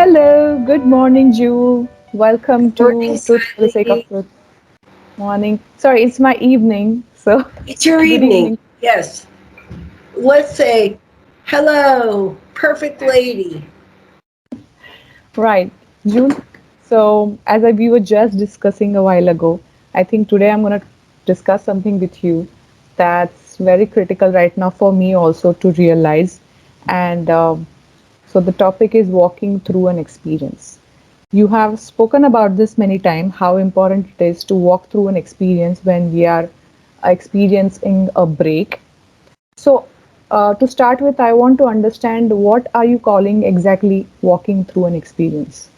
Hello, good morning, Jule. Welcome Morning, to Truth for the Sake of Sally. Truth. Morning. Sorry, it's my evening, so It's your good evening. evening. Yes. Let's say, hello, perfect lady. Right, Jule. So, we were just discussing a while ago, I think today I'm going to discuss something with you that's very critical right now for me also to realize. And so, the topic is walking through an experience. You have spoken about this many times, how important it is to walk through an experience when we are experiencing a break. So, to start with, I want to understand what are you calling exactly walking through an experience?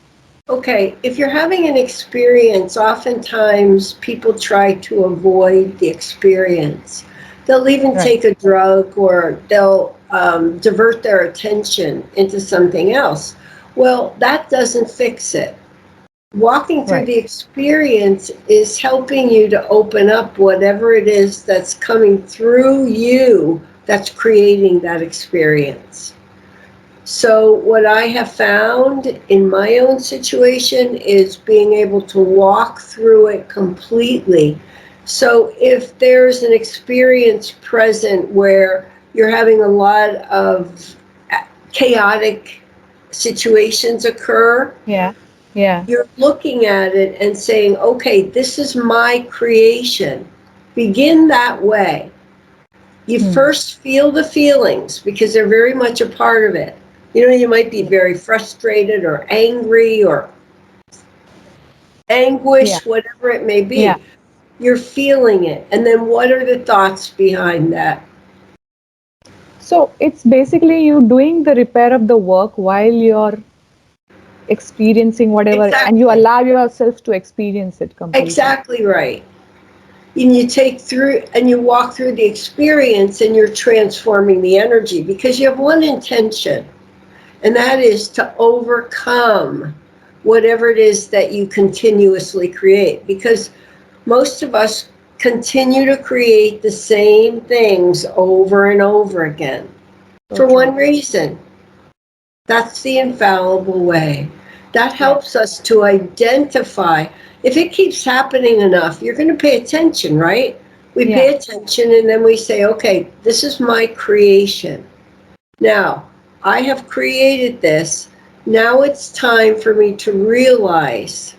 Okay, if you're having an experience, oftentimes people try to avoid the experience. They'll even Right, take a drug or they'll divert their attention into something else. Well, that doesn't fix it. Walking through right, the experience is helping you to open up whatever it is that's coming through you that's creating that experience. So, what I have found in my own situation is being able to walk through it completely. So, if there's an experience present where you're having a lot of chaotic situations occur, yeah, yeah, you're looking at it and saying, okay, this is my creation. Begin that way. You hmm, first feel the feelings because they're very much a part of it. You might be very frustrated or angry or yeah, anguish, whatever it may yeah. be. You're feeling it. And then what are the thoughts behind that? So, it's basically you doing the repair of the work while you're experiencing whatever, and you Exactly. allow yourself to experience it completely. Exactly right. And you take through and you walk through the experience and you're transforming the energy because you have one intention, and that is to overcome whatever it is that you continuously create. Because most of us continue to create the same things over and over again So for true. one reason. That's the infallible way. That Yeah, helps us to identify. If it keeps happening enough, you're going to pay attention, right? We yeah, pay attention and then we say, okay, this is my creation. Now, I have created this. Now it's time for me to realize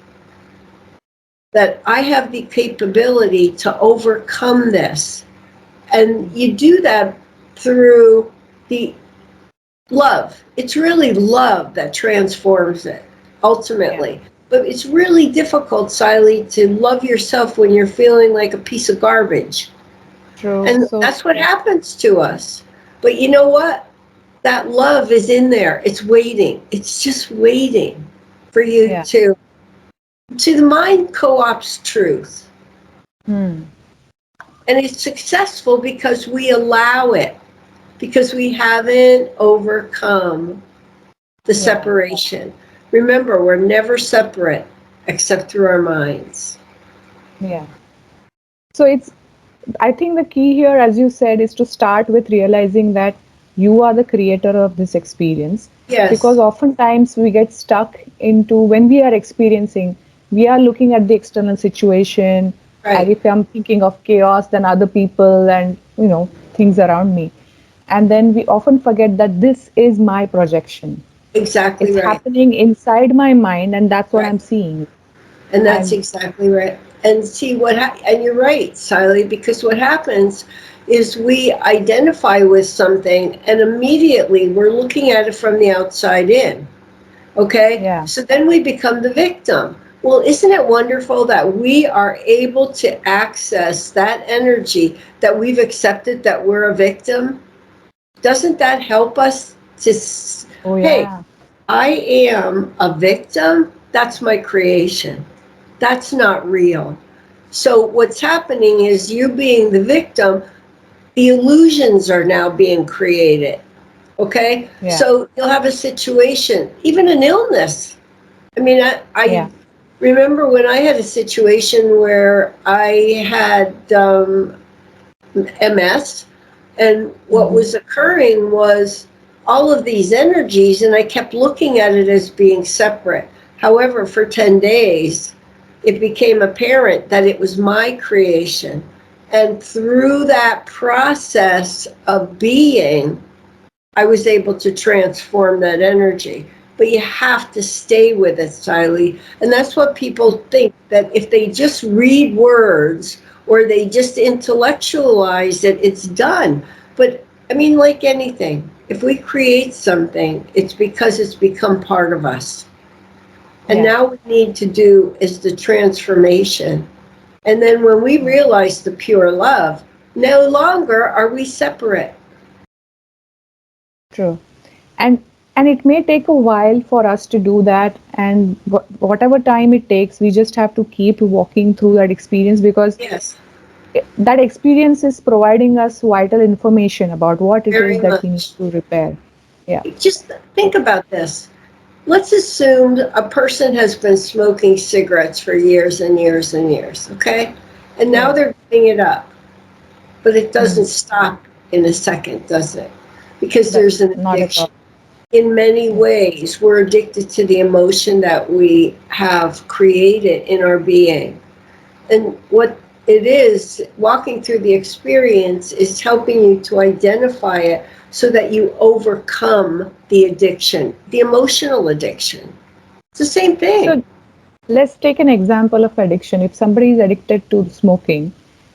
that I have the capability to overcome this. And you do that through the love. It's really love that transforms it yeah. ultimately. But it's really difficult, Siley, to love yourself when you're feeling like a piece of garbage. True, And so that's what true. happens to us. But you know what? That love is in there. It's waiting. It's just waiting for you Yeah. to the mind co-ops truth. Hmm. And it's successful because we allow it, because we haven't overcome the Yeah. separation. Remember, we're never separate except through our minds. Yeah. So it's, I think the key here, as you said, is to start with realizing that you are the creator of this experience. Because Yes, oftentimes we get stuck into when we are experiencing, we are looking at the external situation. And right. if I'm thinking of chaos, then other people and, things around me. And then we often forget that this is my projection. Exactly It's right. happening inside my mind, and that's what Right. I'm seeing. And that's And exactly right. And see and you're right, Siley, because what happens is we identify with something and immediately we're looking at it from the outside in. Okay? yeah, So then we become the victim. Well, isn't it wonderful that we are able to access that energy that we've accepted that we're a victim? Doesn't that help us to, oh hey, yeah, I am a victim? That's my creation. That's not real. So what's happening is you being the victim, the illusions are now being created. Okay? yeah, So you'll have a situation, even an illness. I mean, I yeah. remember when I had a situation where I had MS, and what Hmm. was occurring was all of these energies, and I kept looking at it as being separate. However, for 10 days, it became apparent that it was my creation. And through that process of being, I was able to transform that energy. But you have to stay with it, Siley. And that's what people think, that if they just read words or they just intellectualize it, it's done. But I mean, like anything, if we create something, it's because it's become part of us. And Yeah. now what we need to do is the transformation. And then when we realize the pure love, no longer are we separate. True. And and it may take a while for us to do that, and whatever time it takes, we just have to keep walking through that experience, because Yes, that experience is providing us vital information about what it is very that we need much. to repair. Yeah. Just think about this. Let's assume a person has been smoking cigarettes for years and years and years, okay? And now Right. they're giving it up. But it Mm. doesn't stop in a second, does it? Because That there's an not at addiction. all. In many Yeah. ways, we're addicted to the emotion that we have created in our being. And what it is, walking through the experience is helping you to identify it so that you overcome the addiction, the emotional addiction. It's the same thing. So let's take an example of addiction. If somebody is addicted to smoking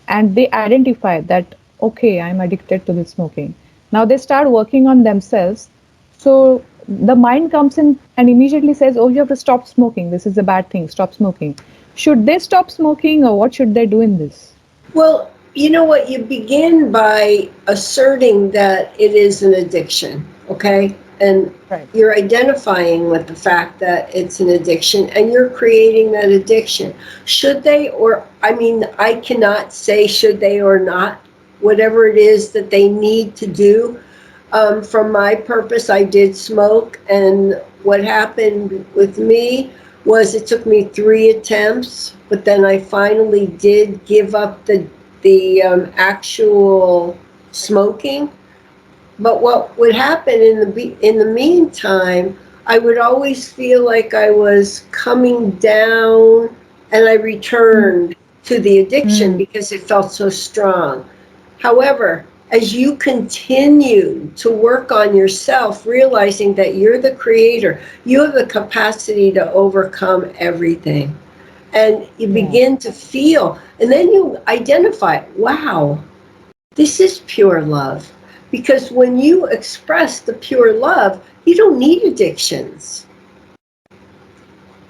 and they identify that, okay, I'm addicted to this smoking. Now they start working on themselves. So the mind comes in and immediately says, oh, you have to stop smoking. This is a bad thing. Stop smoking. Should they stop smoking, or what should they do in this? Well, you know what? You begin by asserting that it is an addiction, okay? And Right. you're identifying with the fact that it's an addiction and you're creating that addiction. Should they, or, I mean, I cannot say should they or not, whatever it is that they need to do. From my purpose, I did smoke, and what happened with me was it took me 3 attempts, but then I finally did give up the actual smoking. But what would happen in the meantime, I would always feel like I was coming down, and I returned to the addiction Mm. because it felt so strong. However, as you continue to work on yourself, realizing that you're the creator, you have the capacity to overcome everything. And you Yeah. begin to feel, and then you identify, wow, this is pure love. Because when you express the pure love, you don't need addictions.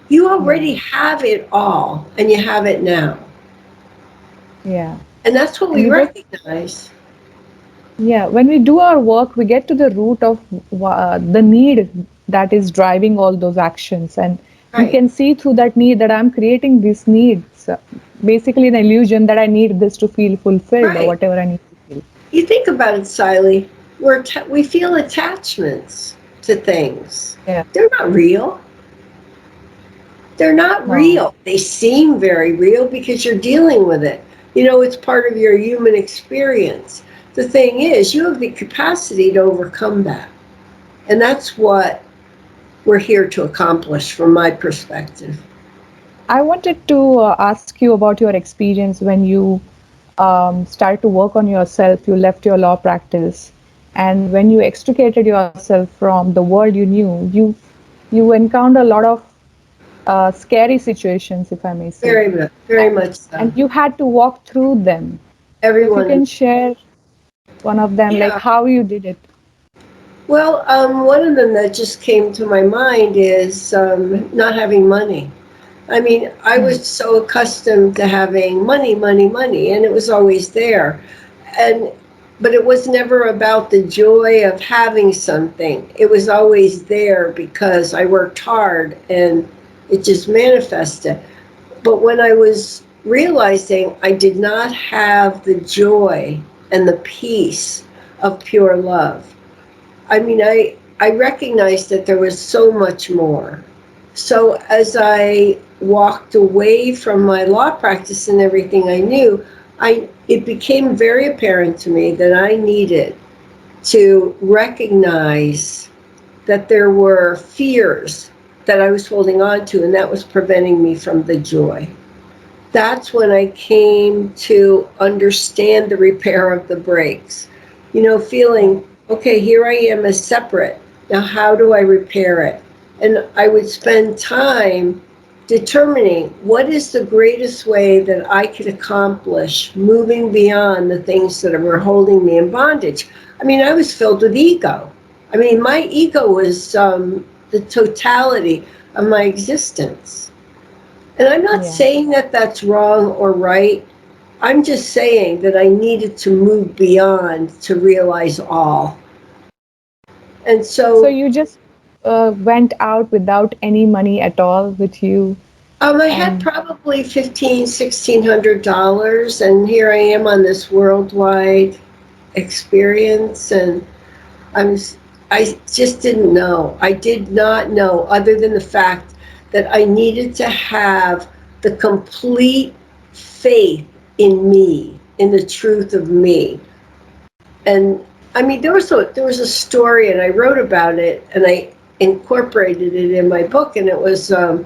You Yeah. already have it all, and you have it now. Yeah. And that's what And we we get, recognize. yeah, when we do our work, we get to the root of the need that is driving all those actions. And we Right, can see through that need that I'm creating these needs, basically an illusion that I need this to feel fulfilled or right. whatever I need to feel. You think about it, Siley. We feel attachments to things. Yeah. They're not real. They're not No. real. They seem very real because you're dealing with it. You know, it's part of your human experience. The thing is, you have the capacity to overcome that. And that's what we're here to accomplish from my perspective. I wanted to ask you about your experience when you started to work on yourself, you left your law practice, and when you extricated yourself from the world you knew, you encountered a lot of scary situations, if I may say, Very and much so. and you had to walk through them. So if you Everyone, can share one of them, like yeah. how you did it. Well, one of them that just came to my mind is not having money. I mean, I Hmm. was so accustomed to having money, money, money, and it was always there. And but it was never about the joy of having something. It was always there because I worked hard and it just manifested. But when I was realizing I did not have the joy and the peace of pure love, I mean, I recognized that there was so much more. So as I walked away from my law practice and everything I knew, it became very apparent to me that I needed to recognize that there were fears that I was holding on to, and that was preventing me from the joy. That's when I came to understand the repair of the brakes. You know, feeling, okay, here I am as separate. Now, how do I repair it? And I would spend time determining what is the greatest way that I could accomplish moving beyond the things that were holding me in bondage. I mean, I was filled with ego. I mean, my ego was the totality of my existence. And I'm not Yeah. saying that that's wrong or right. I'm just saying that I needed to move beyond to realize all. And So so you just went out without any money at all with you, I had and probably $1,600, and here I am on this worldwide experience, and I'm I just didn't know. I did not know, other than the fact that I needed to have the complete faith in me, in the truth of me. And I mean, there was a story, and I wrote about it, and I incorporated it in my book, and it was a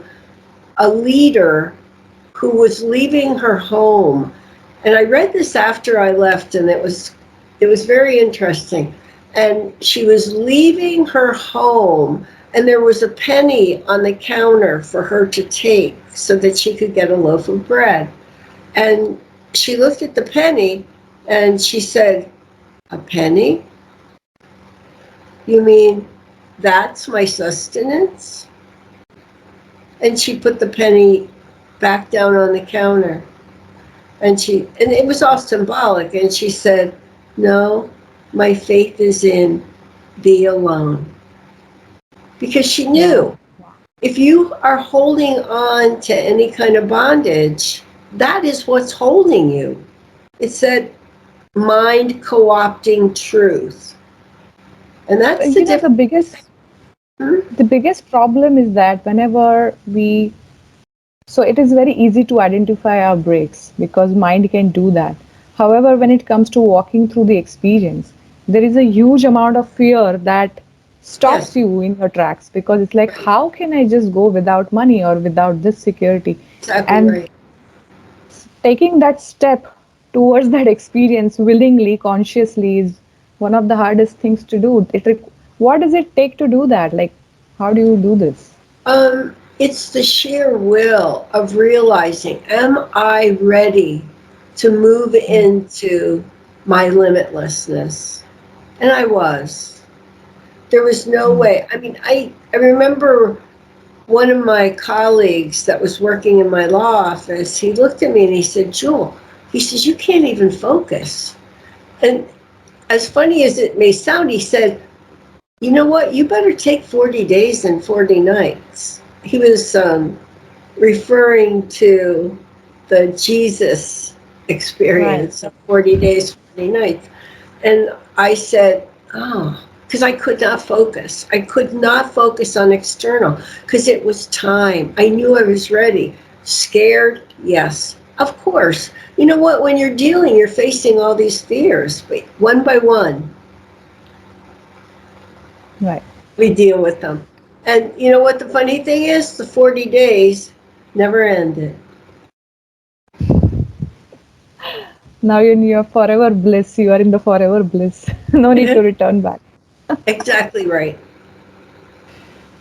leader who was leaving her home. And I read this after I left, and it was very interesting. And she was leaving her home, and there was a penny on the counter for her to take so that she could get a loaf of bread. And she looked at the penny and she said, "A penny? You mean that's my sustenance?" And she put the penny back down on the counter. And it was all symbolic. And she said, "No, my faith is in thee alone." Because she wow, knew if you are holding on to any kind of bondage, that is what's holding you. It said mind co-opting truth. And that's the you know, difference. the biggest problem is that whenever we, so it is very easy to identify our breaks because mind can do that. However, when it comes to walking through the experience, there is a huge amount of fear that stops Yes, you in your tracks because it's like, right. how can I just go without money or without this security? Exactly And right. taking that step towards that experience willingly, consciously is one of the hardest things to do. What does it take to do that? Like, how do you do this? It's the sheer will of realizing, am I ready to move into my limitlessness? And I was. There was no way. I mean, I remember one of my colleagues that was working in my law office, he looked at me and he said, "Jewel," he says, "you can't even focus." And as funny as it may sound, he said, "You know what? You better take 40 days and 40 nights." He was referring to the Jesus Right. experience of 40 days, 40 nights. And I said, oh, because I could not focus. I could not focus on external because it was time. I knew I was ready. Scared? Yes, of course. You know what? When you're dealing, you're facing all these fears, but one by one, Right. we deal with them. And you know what the funny thing is? The 40 days never ended. Now you're in your forever bliss. You are in the forever bliss. No need to return back. Exactly right.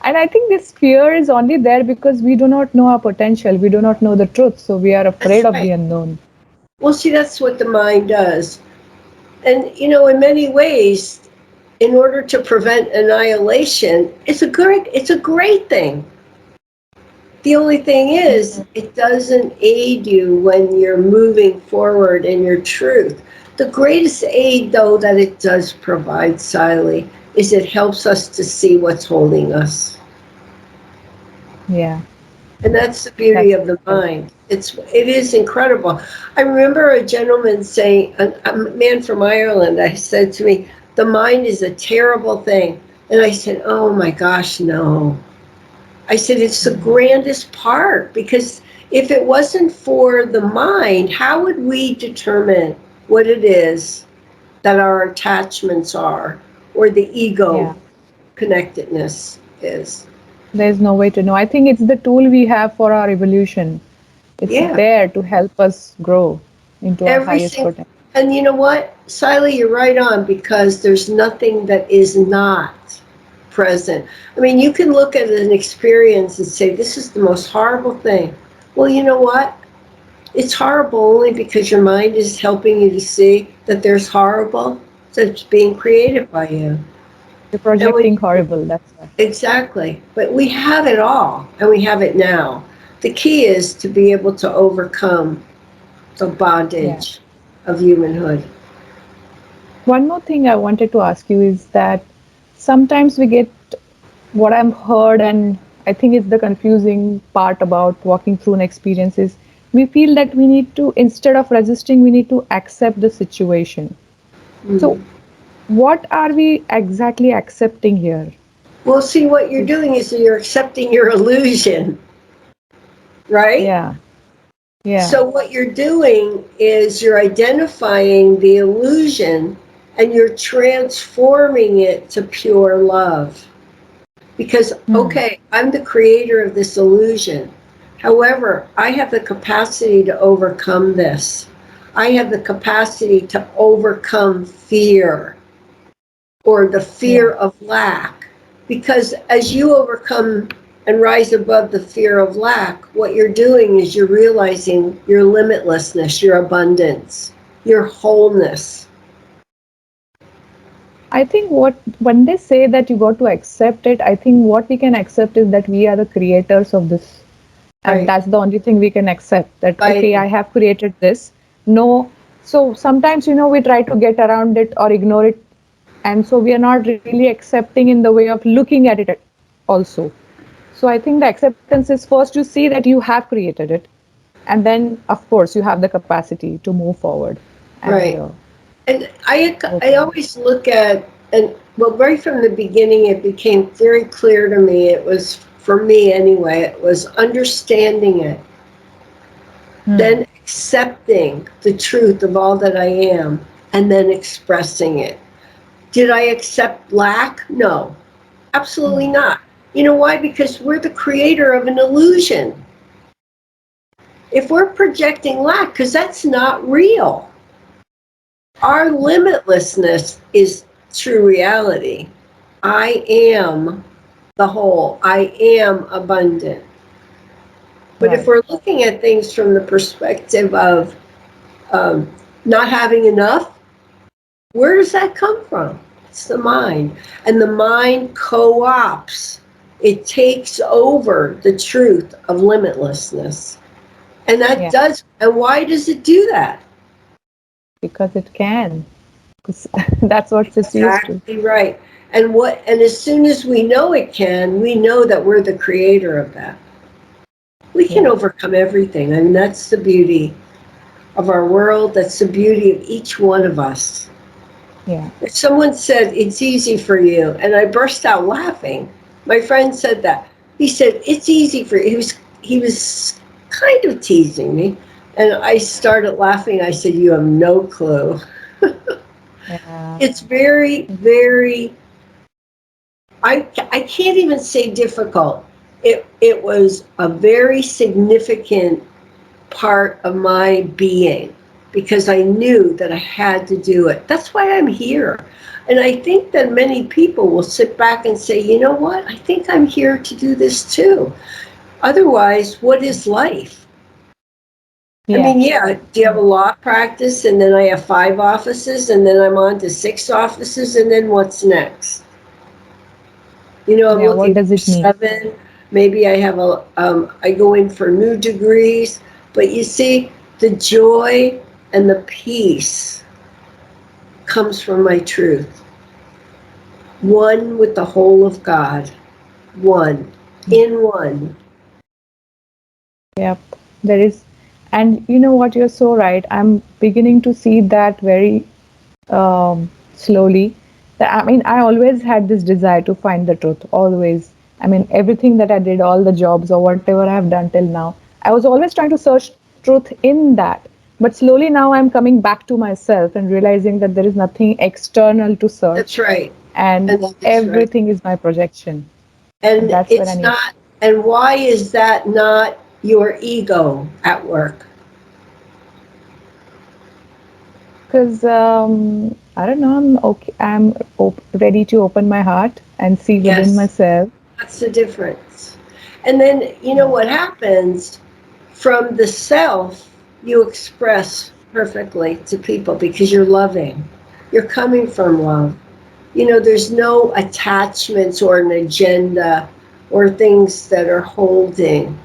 And I think this fear is only there because we do not know our potential. We do not know the truth. So we are That's afraid of right. the unknown. Well, see, that's what the mind does. And, you know, in many ways, in order to prevent annihilation, it's a great thing. The only thing is, it doesn't aid you when you're moving forward in your truth. The greatest aid, though, that it does provide, Siley, is it helps us to see what's holding us. Yeah, And that's the beauty that's of the correct. mind. It is incredible. I remember a gentleman saying, a man from Ireland, I said to me, "The mind is a terrible thing." And I said, "Oh my gosh, no." I said, "It's the grandest part because if it wasn't for the mind, how would we determine what it is that our attachments are? or the ego Yeah. connectedness is. There's no way to know. I think it's the tool we have for our evolution. It's Yeah, there to help us grow into our every highest single. potential. And you know what, Siley, you're right on, because there's nothing that is not present. I mean, you can look at an experience and say, this is the most horrible thing. Well, you know what? It's horrible only because your mind is helping you to see that there's horrible that's being created by you. You're And when projecting you, horrible, that's why. exactly. But we have it all, and we have it now. The key is to be able to overcome the Yeah. bondage of humanhood. One more thing I wanted to ask you is that sometimes we get what I've heard, and I think it's the confusing part about walking through an experience is we feel that we need to, instead of resisting, we need to accept the situation. So, Mm. what are we exactly accepting here? Well, see, what you're doing is you're accepting your illusion, right? Yeah, yeah, So, what you're doing is you're identifying the illusion and you're transforming it to pure love. Because, hmm, okay, I'm the creator of this illusion. However, I have the capacity to overcome this. I have the capacity to overcome fear or the yeah. fear of lack. Because as you overcome and rise above the fear of lack, what you're doing is you're realizing your limitlessness, your abundance, your wholeness. I think what when they say that you got to accept it, I think what we can accept is that we are the creators of this, and Right. that's the only thing we can accept. That By okay, I have created this. No, so sometimes we try to get around it or ignore it, and so we are not really accepting in the way of looking at it also. So I think the acceptance is first to see that you have created it, and then of course you have the capacity to move forward and right. And I overcome. always look at, and well, right from the beginning, it became very clear to me. It was, for me anyway, it was understanding it, Hmm. then accepting the truth of all that I am, and then expressing it. Did I accept lack? No, absolutely Hmm. not. You know why? Because we're the creator of an illusion. If we're projecting lack, because that's not real, our limitlessness is true reality. I am the whole, I am abundant. But if Right. we're looking at things from the perspective of um, not having enough, where does that come from? It's the mind. And the mind co opts, it takes over the truth of limitlessness. And that Yeah. does, and why does it do that? Because it can. 'Cause that's what it's used to. Exactly right. And as soon as we know it can, we know that we're the creator of that. We can Yeah. overcome everything. I mean, that's the beauty of our world. That's the beauty of each one of us. Yeah. If someone said, it's easy for you, and I burst out laughing, my friend said that. He said, it's easy for you. He was kind of teasing me. And I started laughing. I said, you have no clue. Yeah. It's very, very, I can't even say difficult. It was a very significant part of my being because I knew that I had to do it. That's why I'm here. And I think that many people will sit back and say, you know what? I think I'm here to do this too. Otherwise, what is life? I Yeah. mean, yeah, do you have a law practice and then I have 5 offices and then I'm on to 6 offices and then what's next? You know, I'm Yeah. What looking does for it mean? 7. Maybe I have I go in for new degrees. But you see, the joy and the peace comes from my truth. One with the whole of God. One. In one. Yep. There is, and you know what? You're so right. I'm beginning to see that very slowly. That I mean, I always had this desire to find the truth. Always. I mean, everything that I did, all the jobs or whatever I have done till now, I was always trying to search truth in that. But slowly now I'm coming back to myself and realizing that there is nothing external to That's search. right. and And that is right. everything is my projection. And And that's what I it's need. not, and why is that not your ego at work? Because I don't know, I'm okay. Ready to open my heart and see within Yes, myself. that's the difference. And then, you know Yeah. what happens from the self, you express perfectly to people because you're loving. You're coming from love. You know, there's no attachments or an agenda or things that are holding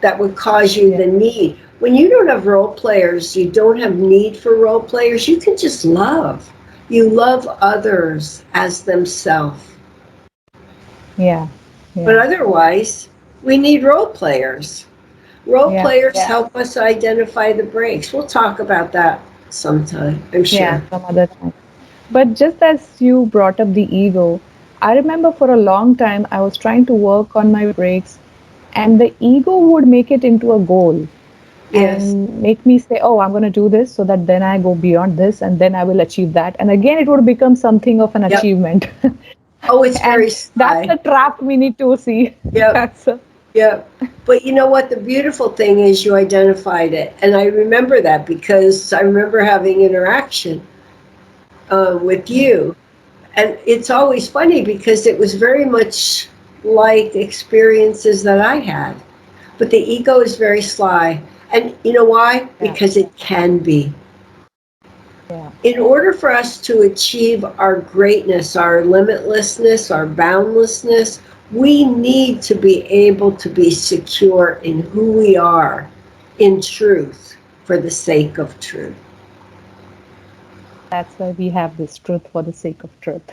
that would cause you Yeah. the need. When you don't have role players, you don't have need for role players, you can just love. You love others as themselves. Yeah. But Yeah. otherwise, we need role players. Role Yeah. players help us identify the breaks. We'll talk about that sometime, I'm Yeah. sure. Some other time. But just as you brought up the ego, I remember for a long time I was trying to work on my breaks, and the ego would make it into a goal Yes. and make me say, oh, I'm going to do this so that then I go beyond this and then I will achieve that. And again, it would become something of an Yep. achievement. Oh, it's And very that's sly. the trap we need to see. Yep. That's a, Yep. But you know what? The beautiful thing is you identified it. And I remember that because I remember having interaction with you. And it's always funny because it was very much like experiences that I had. But the ego is very sly. And you know why? yeah, Because it can be. yeah, In order for us to achieve our greatness, our limitlessness, our boundlessness, we need to be able to be secure in who we are in truth for the sake of truth. that's why we have this truth for the sake of truth,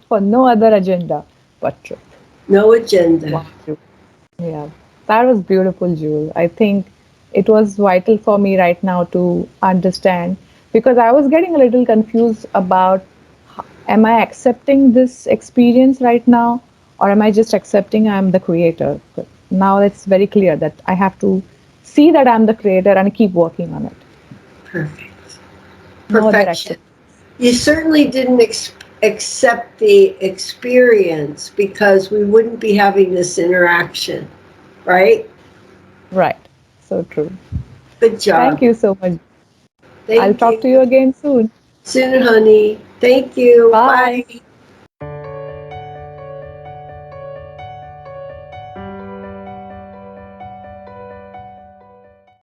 for no other agenda but truth. No agenda. Wow, Jewel. Yeah, that was beautiful, Jewel. I think it was vital for me right now to understand because I was getting a little confused about am I accepting this experience right now or am I just accepting I'm the creator? But now it's very clear that I have to see that I'm the creator and keep working on it. Perfect. No other Perfection. accept. You certainly didn't accept the experience because we wouldn't be having this interaction, right? Right. So true. Good Thank job. you so much. I'll Thank talk to you. you again soon. Soon, honey. Thank you. Bye. Bye.